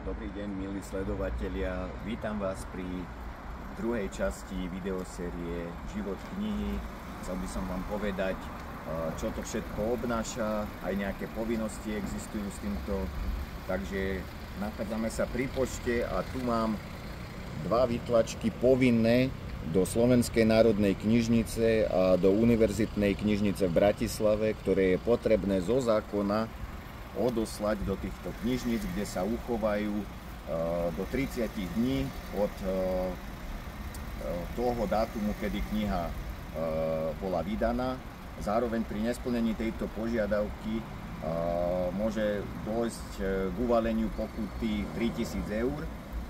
Dobrý deň, milí sledovatelia. Vítam vás pri druhej časti videosérie Život knihy. Chcel by som vám povedať, čo to všetko obnáša, aj nejaké povinnosti existujú s týmto. Takže nachádzame sa pri pošte a tu mám dva výtlačky povinné do Slovenskej národnej knižnice a do Univerzitnej knižnice v Bratislave, ktoré je potrebné zo zákona odoslať do týchto knižnic, kde sa uchovajú do 30 dní od toho dátumu, kedy kniha bola vydaná. Zároveň pri nesplnení tejto požiadavky môže dôjsť k uvaleniu pokuty 3000 eur.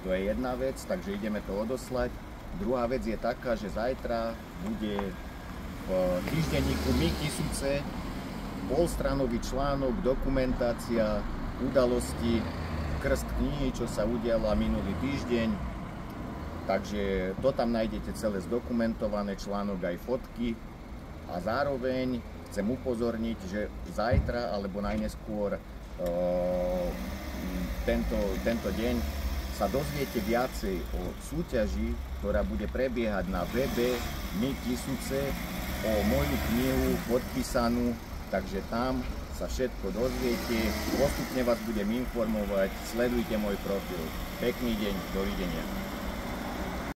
To je jedna vec, takže ideme to odoslať. Druhá vec je taká, že zajtra bude v týždenníku My Kysuce polstranový článok, dokumentácia udalosti krst knihy, čo sa udiala minulý týždeň. Takže to tam nájdete celé zdokumentované, článok aj fotky. A zároveň chcem upozorniť, že zajtra alebo najneskôr tento deň sa dozviete viacej o súťaži, ktorá bude prebiehať na webe My Kysuce o moju knihu podpísanú, takže tam sa všetko dozviete, postupne vás budem informovať, sledujte môj profil. Pekný deň, dovidenia.